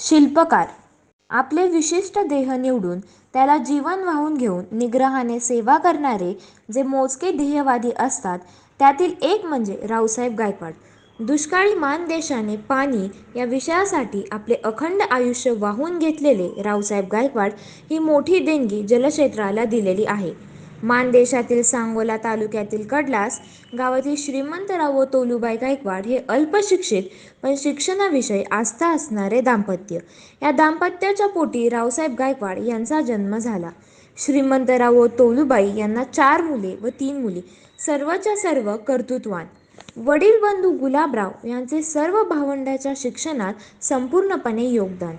शिल्पकार आपले विशिष्ट देह निवडून त्याला जीवन वाहून घेऊन निग्रहाने सेवा करणारे जे मोजके ध्येयवादी असतात त्यातील एक म्हणजे रावसाहेब गायकवाड. दुष्काळी मानदेशाने पाणी या विषयासाठी आपले अखंड आयुष्य वाहून घेतलेले रावसाहेब गायकवाड ही मोठी देणगी जलक्षेत्राला दिलेली आहे. मानदेशातील सांगोला तालुक्यातील कडलास गावातील श्रीमंतराव व तोलूबाई गायकवाड हे अल्पशिक्षित पण शिक्षणाविषयी आस्था असणारे दाम्पत्य. या दाम्पत्याच्या पोटी रावसाहेब गायकवाड यांचा जन्म झाला. श्रीमंतराव व तोलूबाई यांना 4 मुले व 3 मुली, सर्वच्या सर्व कर्तृत्ववान. वडील बंधू गुलाबराव यांचे सर्व भावंडाच्या शिक्षणात संपूर्णपणे योगदान.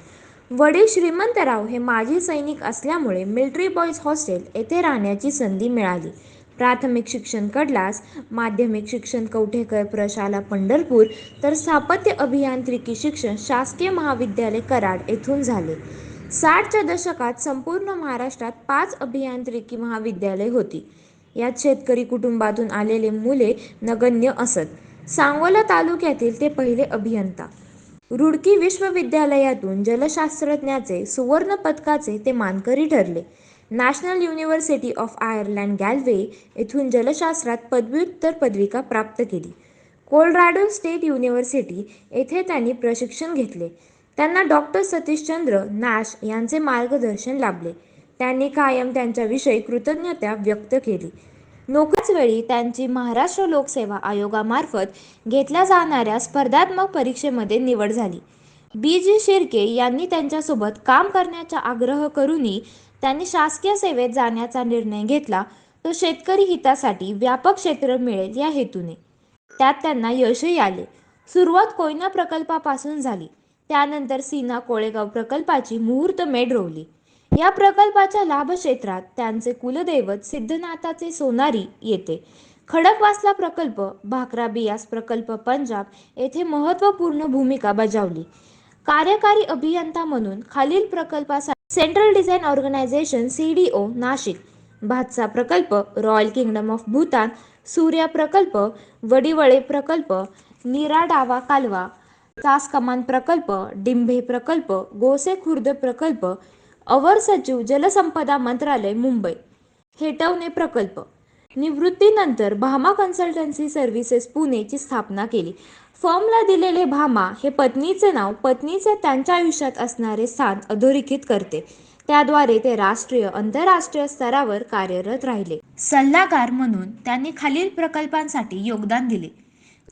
वडील श्रीमंतराव हे माजी सैनिक असल्यामुळे मिलिटरी बॉईज हॉस्टेल येथे राहण्याची संधी मिळाली. प्राथमिक शिक्षण कडलास, माध्यमिक शिक्षण कवठेकर प्रशाला पंढरपूर तर स्थापत्य अभियांत्रिकी शिक्षण शासकीय महाविद्यालय कराड येथून झाले. 60च्या दशकात संपूर्ण महाराष्ट्रात 5 अभियांत्रिकी महाविद्यालय होती. यात शेतकरी कुटुंबातून आलेले मुले नगण्य असत. सांगोला तालुक्यातील ते पहिले अभियंता. रुडकी विश्वविद्यालयातून जलशास्त्रज्ञाचे सुवर्ण पदकाचे ते मानकरी ठरले. नॅशनल युनिव्हर्सिटी ऑफ आयर्लंड गॅल्वे येथून जलशास्त्रात पदव्युत्तर पदविका प्राप्त केली. कोलोराडो स्टेट युनिव्हर्सिटी येथे त्यांनी प्रशिक्षण घेतले. त्यांना डॉक्टर सतीशचंद्र नाश यांचे मार्गदर्शन लाभले. त्यांनी कायम त्यांच्याविषयी कृतज्ञता व्यक्त केली. नोकरीच वेळी त्यांची महाराष्ट्र लोकसेवा आयोगामार्फत घेतल्या जाणाऱ्या स्पर्धात्मक परीक्षेमध्ये निवड झाली. बी. जी. शिर्के यांनी त्यांच्यासोबत काम करण्याचा आग्रह करूनही त्यांनी शासकीय सेवेत जाण्याचा निर्णय घेतला, तो शेतकरी हितासाठी व्यापक क्षेत्र मिळेल या हेतूने. त्यात त्यांना यशही आले. सुरुवात कोयना प्रकल्पापासून झाली. त्यानंतर सीना कोळेगाव प्रकल्पाची मुहूर्तमेढ रोवली. या प्रकल्पाच्या लाभक्षेत्रात त्यांचे कुलदैवत सिद्धनाथाचे सोनारी येते. खडकवासला प्रकल्प, भाकरा बियास प्रकल्प पंजाब येथे महत्त्वपूर्ण भूमिका बजावली. कार्यकारी अभियंता म्हणून खालील प्रकल्पासाठी central design organisation CDO Nashik, Bhatsa प्रकल्प, royal kingdom of Bhutan, Surya प्रकल्प, वडिवळे प्रकल्प, नीरा डावा कालवा, सास कमान प्रकल्प, डिंभे प्रकल्प, गोसे खुर्द प्रकल्प, अवर सचिव जलसंपदा मंत्रालय मुंबई, हेटवणे प्रकल्प. निवृत्तीनंतर भामा कन्सल्टन्सी सर्व्हिसेस पुणेची स्थापना केली. फर्मला दिलेले भामा हे पत्नीचे नाव पत्नीचे त्यांच्या आयुष्यात असणारे स्थान अधोरेखित करते. त्याद्वारे ते राष्ट्रीय आंतरराष्ट्रीय स्तरावर कार्यरत राहिले. सल्लागार म्हणून त्यांनी खालील प्रकल्पांसाठी योगदान दिले.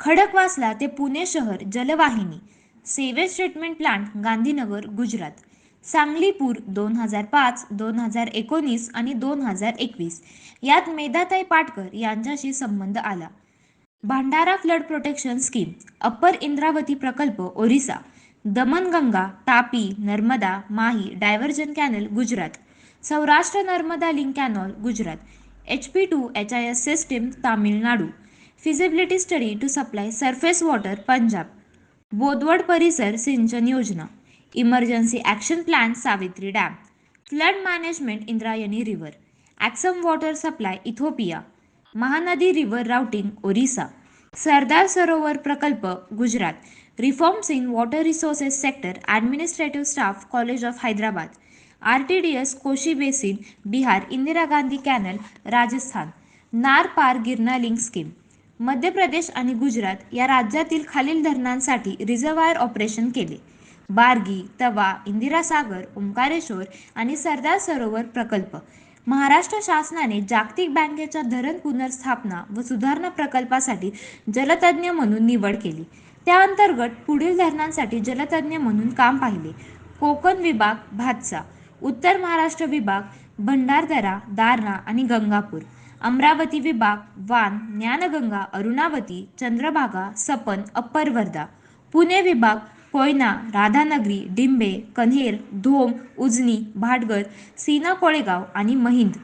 खडकवासला ते पुणे शहर जलवाहिनी, sewage treatment plant Gandhinagar Gujarat, Sangli पूर 2005, 2019 आणि 2021 यात मेधाताई पाटकर यांच्याशी संबंध आला. Bhandara flood protection scheme, upper Indravati प्रकल्प Orissa, Damanganga, Tapi, Narmada, Mahi diversion canal Gujarat, Saurashtra Narmada link canal Gujarat, HP2 HIS system Tamil Nadu, feasibility study to supply surface water Punjab, Bodwad परिसर सिंचन योजना, emergency action plan Savitri dam, flood management Indrayani river, Axum water supply Ethiopia, Mahanadi river routing Orissa, Sardar Sarovar प्रकल्प Gujarat, reforms in water resources sector administrative staff college of Hyderabad, RTDS Cauchy basin Bihar, Indira Gandhi canal Rajasthan, नार पार Girna link scheme. Madhya Pradesh आणि गुजरात या राज्यातील खालील धरणांसाठी रिझर्वायर ऑपरेशन केले. बार्गी, तवा, इंदिरा सागर, ओंकारेश्वर आणि सरदार सरोवर प्रकल्प. महाराष्ट्र शासनाने जागतिक बँकेच्या धरण पुनर्स्थापना व सुधारणा प्रकल्पासाठी जलतज्ञ म्हणून निवड केली. त्या अंतर्गत पुढील धरणांसाठी जलतज्ञ म्हणून काम पाहिले. कोकण विभाग भातसा, उत्तर महाराष्ट्र विभाग भंडारदरा, दारणा आणि गंगापूर, अमरावती विभाग वान, ज्ञानगंगा, अरुणावती, चंद्रभागा, सपन, अप्पर वर्धा, पुणे विभाग कोयना, राधानगरी, डिंबे, कन्हेर, धोम, उजनी, भाटघर, सीना कोळेगाव आणि महिंद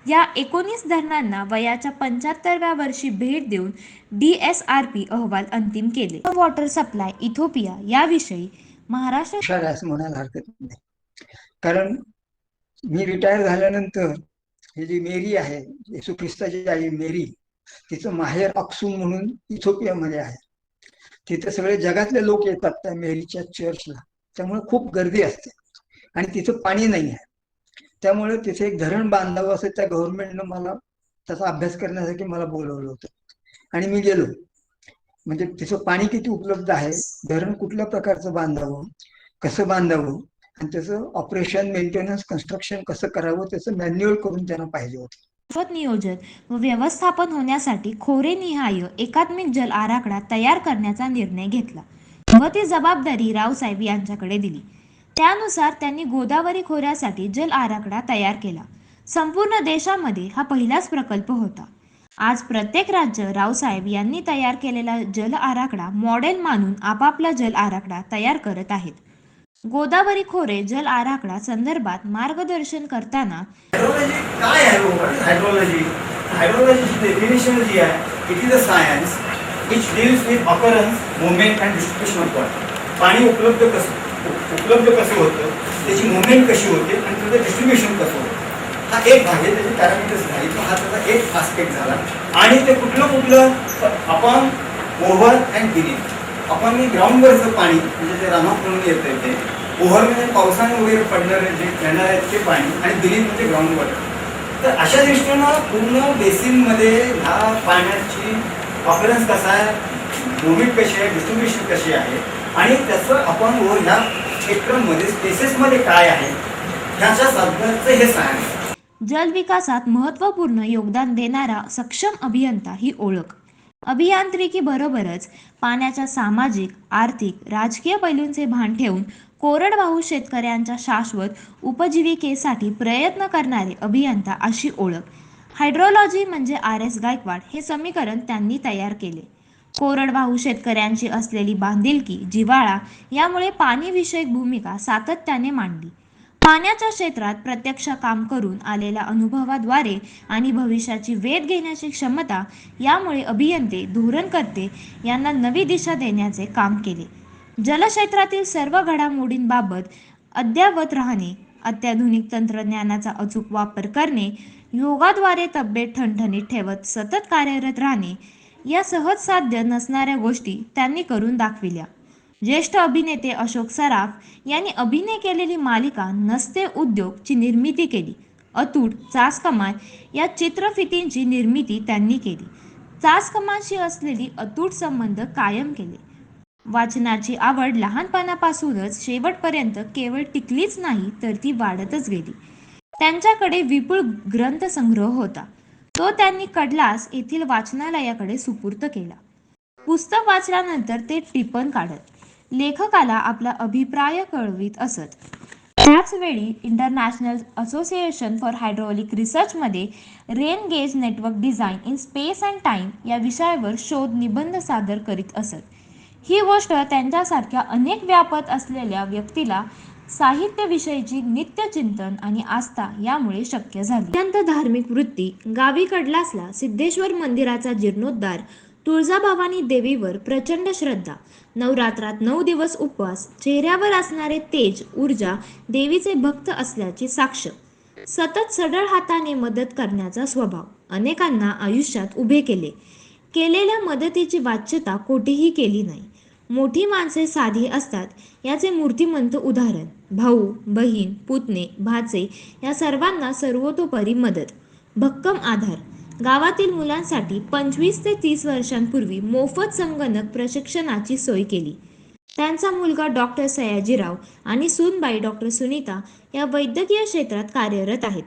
या 19 धरणांना वयाच्या 75व्या वर्षी भेट देऊन DSRP अहवाल अंतिम केले. वॉटर सप्लाय इथिओपिया याविषयी महाराष्ट्र म्हणायला हरकत नाही, कारण मी रिटायर झाल्यानंतर ही जी मेरी आहे, येशू ख्रिस्ताची आई मेरी, तिचं माहेर अक्सूम म्हणून इथिओपियामध्ये आहे. तिथे सगळे जगातले लोक येतात त्या मेरीच्या चर्चला. त्यामुळे खूप गर्दी असते आणि तिथं पाणी नाही आहे. त्यामुळे तिथे एक धरण बांधावं असं त्या गव्हर्नमेंटनं मला त्याचा अभ्यास करण्यासाठी मला बोलवलं होतं आणि मी गेलो. म्हणजे तिचं पाणी किती उपलब्ध आहे, धरण कुठल्या प्रकारचं बांधावं, कसं बांधावं आणि त्याचं ऑपरेशन, मेंटेनन्स, कन्स्ट्रक्शन कसं करावं त्याचं मॅन्युअल करून त्यांना पाहिजे होतं. शाश्वत नियोजन व व्यवस्थापन होण्यासाठी खोरेनिहाय एकात्मिक जल आराखडा तयार करण्याचा निर्णय घेतला व ती जबाबदारी रावसाहेब यांच्याकडे दिली. त्यानुसार त्यांनी गोदावरी खोऱ्यासाठी जल आराखडा तयार केला. संपूर्ण देशामध्ये हा पहिलाच प्रकल्प होता. आज प्रत्येक राज्य रावसाहेब यांनी तयार केलेला जल आराखडा मॉडेल मानून आपापला जल आराखडा तयार करत आहेत. गोदावरी खोरे जल आराखडा संदर्भात मार्गदर्शन करताना हायड्रोलॉजी काय आहे? हायड्रोलॉजी हायड्रोलॉजीची डेफिनेशन जी आहे, it is a science which deals with occurrence, movement and distribution of water. पाणी उपलब्ध कसं होतं, त्याची मुवमेंट कशी होते आणि त्याचं डिस्ट्रीब्युशन कसं होतं, हा एक भाग आहे. त्याचे पॅरामीटर्स झाले, हा त्याचा एक आस्पेक्ट झाला. आणि ते कुठलं आपण ओव्हर अँड बिनीथ, आपण ग्राउंडवरचं पाणी म्हणजे ते रनऑफ म्हणून येतं, ते ओव्हर म्हणजे पावसाने वगैरे पडणारे जे येणार आहेत ते पाणी, आणि बिनीथ म्हणजे ग्राउंड वॉटर. तर अशा दृष्टीनं पूर्ण बेसिनमध्ये ह्या पाण्याची ऑपरन्स कसा आहे, मुवमेंट कशी आहे, डिस्ट्रीब्युशन कशी आहे, आणि त्याचं आपण ह्या स्पेक्ट्रममध्ये स्पेसेसमध्ये काय आहे ह्याच्या साधनाचं हे सायन्स. जलविकासात महत्त्वपूर्ण योगदान देणारा सक्षम अभियंता ही ओळख. अभियांत्रिकीबरोबरच पाण्याच्या सामाजिक, आर्थिक, राजकीय पैलूंचे भान ठेवून कोरडवाहू शेतकऱ्यांच्या शाश्वत उपजीविकेसाठी प्रयत्न करणारे अभियंता अशी ओळख. हायड्रोलॉजी म्हणजे RS गायकवाड हे समीकरण त्यांनी तयार केले. कोरडवाहू शेतकऱ्यांची असलेली बांधिलकी, जिव्हाळा यामुळे पाणीविषयक भूमिका सातत्याने मांडली. पाण्याच्या क्षेत्रात प्रत्यक्ष काम करून आलेल्या अनुभवाद्वारे आणि भविष्याची वेध घेण्याची क्षमता यामुळे अभियंते, धोरणकर्ते यांना नवी दिशा देण्याचे काम केले. जलक्षेत्रातील सर्व घडामोडींबाबत अद्ययावत राहणे, अत्याधुनिक तंत्रज्ञानाचा अचूक वापर करणे, योगाद्वारे तब्येत ठणठणीत ठेवत सतत कार्यरत राहणे या सहज साध्य नसणाऱ्या गोष्टी त्यांनी करून दाखविल्या. ज्येष्ठ अभिनेते अशोक सराफ यांनी अभिनय केलेली मालिका नसते उद्योग ची निर्मिती केली. अतूट, चास कमान या चित्रफितींची निर्मिती त्यांनी केली. चास कमानशी असलेली अतूट संबंध कायम केले. वाचनाची आवड लहानपणापासूनच शेवटपर्यंत केवळ टिकलीच नाही तर ती वाढतच गेली. त्यांच्याकडे विपुल ग्रंथसंग्रह होता. तो त्यांनी कडलास येथील वाचनालयाकडे सुपूर्द केला. पुस्तक वाचल्यानंतर ते टिपण काढत, लेखकाला आपला अभिप्राय कळवित असत. त्याचवेळी इंटरनॅशनल असोसिएशन फॉर हायड्रॉलिक रिसर्चमध्ये rain gauge network design in space and time या विषयावर शोध निबंध सादर करीत असत. ही गोष्ट त्यांच्यासारख्या अनेक व्यापत असलेल्या व्यक्तीला साहित्याविषयीची नित्यचिंतन आणि आस्था यामुळे शक्य झाली. अत्यंत धार्मिक वृत्ती. गावी कडलासला सिद्धेश्वर मंदिराचा जीर्णोद्धार, तुळजाभवानी देवीवर प्रचंड श्रद्धा, नवरात्रात 9 दिवस उपवास, चेहऱ्यावर असणारे तेज, ऊर्जा देवीचे भक्त असल्याची साक्ष, सतत सढळ हाताने मदत करण्याचा स्वभाव, अनेकांना आयुष्यात उभे केले. केलेल्या मदतीची वाच्यता कोठेही केली नाही. मोठी माणसे साधी असतात याचे मूर्तिमंत उदाहरण. भाऊ, बहीण, पुतणे, भाचे या सर्वांना सर्वतोपरी मदत, भक्कम आधार. गावातील मुलांसाठी 25 ते 30 वर्षांपूर्वी मोफत संगणक प्रशिक्षणाची सोय केली. त्यांचा मुलगा डॉक्टर सयाजीराव आणि सूनबाई डॉक्टर सुनीता या वैद्यकीय क्षेत्रात कार्यरत आहेत.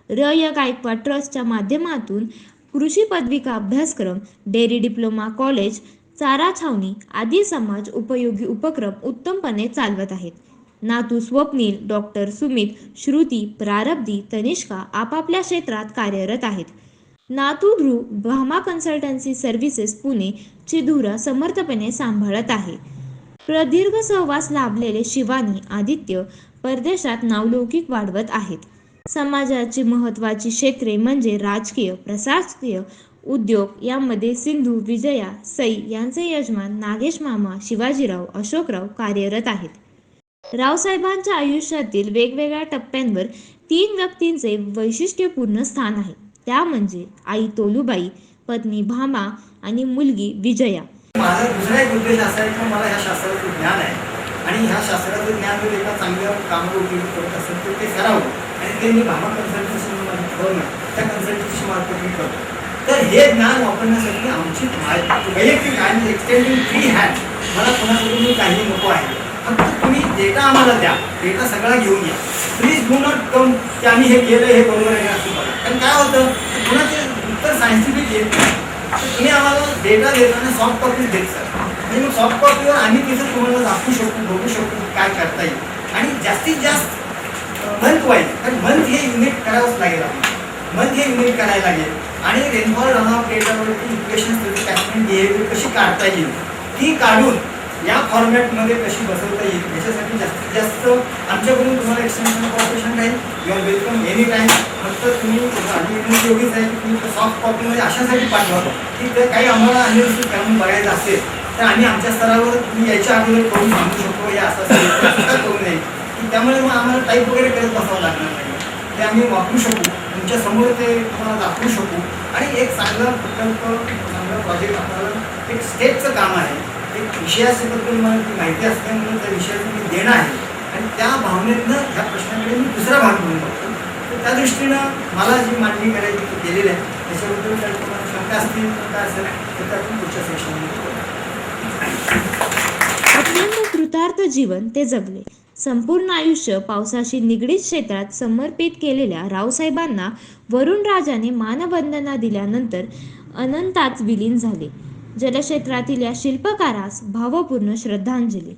र.य. गायकवाड ट्रस्टच्या माध्यमातून कृषी पदविका अभ्यासक्रम, डेअरी डिप्लोमा कॉलेज, चारा छावणी आदी समाज उपयोगी उपक्रम उत्तमपणे चालवत आहेत. नातू स्वप्नील, डॉक्टर सुमित, श्रुती, प्रारब्धी, तनिष्का आपापल्या क्षेत्रात कार्यरत आहेत. नातू ध्रुव भामा कन्सल्टन्सी सर्व्हिसेस पुणे ची धुरा समर्थपणे सांभाळत आहे. प्रदीर्घ सहवास लाभलेले शिवानी, आदित्य परदेशात नावलौकिक वाढवत आहेत. समाजाची महत्त्वाची क्षेत्रे म्हणजे राजकीय, प्रशासकीय, उद्योग यामध्ये सिंधू, विजया, सई यांचे यजमान नागेश मामा, शिवाजीराव, अशोकराव कार्यरत आहेत. रावसाहेबांच्या आयुष्यातील वेगवेगळ्या टप्प्यांवर 3 व्यक्तींचे वैशिष्ट्यपूर्ण स्थान आहे. त्या म्हणजे आई तोलूबाई, पत्नी भामा आणि मुलगी विजया. माझा दुसरा एक उद्देश असा आहे की मला ह्या शास्त्राचं ज्ञान आहे आणि ह्या शास्त्राचं ज्ञान जर एका चांगल्या कामाला उपयोग करत असेल तर ते करावं. आणि ते मी भामा कन्सल्टन्सी त्या कन्सल्टन्सी मार्फत मी करतो. तर हे ज्ञान वापरण्यासाठी आमची वैयक्तिक आणि एक्सटेंडिंग फ्री हँड, मला कोणाकडून काही नको आहे. फक्त तुम्ही डेटा आम्हाला द्या, डेटा सगळा घेऊन या. प्लीज डू नॉट कम की आम्ही हे केलं हे बरोबर आहे असं बघा. कारण काय होतं कोणाचे उत्तर सायन्टिफिक येत नाही. तर तुम्ही आम्हाला डेटा देताना सॉफ्ट कॉपीज देत सर. म्हणजे मग सॉफ्ट कॉपीवर आम्ही तिथं तुम्हाला दाखवू शकतो, बघू शकतो काय करता येईल. आणि जास्तीत जास्त मंथ वाईज, कारण मंथ हे युनिट करावंच लागेल आपल्याला. मंथ हे युनिट करायला लागेल. आणि रेनफॉल रनऑफ डेटावरती इक्वेशन्स कॅचमेंट बिहेवियर कशी काढता येईल ती काढून या फॉर्मॅटमध्ये कशी बसवता येईल याच्यासाठी जास्तीत जास्त आमच्याकडून तुम्हाला एक्सटेन्शन कॉर्पोरेशन राहील. You are welcome any time. फक्त तुम्ही आणि विनंती एवढीच आहे की तुम्ही सॉफ्ट कॉपीमध्ये अशासाठी पाठवा की जर काही आम्हाला अनालिसिस करून बघायचं असेल तर आम्ही आमच्या स्तरावर तुम्ही याच्या अगोदर करून सांगू शकतो या असं करू नये की त्यामुळे मग आम्हाला टाईप वगैरे करत बसावं लागणार नाही. ते आम्ही वापरू शकू, तुमच्या समोर ते तुम्हाला दाखवू शकू. आणि एक चांगला प्रकल्प, चांगला प्रोजेक्ट आपल्याला एक स्टेपचं काम आहे. एक विषयाबद्दल मला ती माहिती असल्यामुळे त्या विषयाचं मी देणं आहे. आणि त्या भावनेतनं ह्या प्रश्नाकडे मी दुसरा भाग म्हणून बघतो. तर त्या दृष्टीनं मला जी मांडणी करायची ती केलेली आहे. त्याच्याबद्दल जर तुम्हाला शंका असतील तर काय असेल तर आपण पुढच्या सेशनमध्ये करू. अत्यंत कृतार्थ जीवन ते जगले. संपूर्ण आयुष्य पावसाशी निगडीत क्षेत्रात समर्पित केलेल्या रावसाहेबांना वरुणराजाने मानवंदना दिल्यानंतर अनंतात विलीन झाले. जलक्षेत्रातील या शिल्पकारास भावपूर्ण श्रद्धांजली.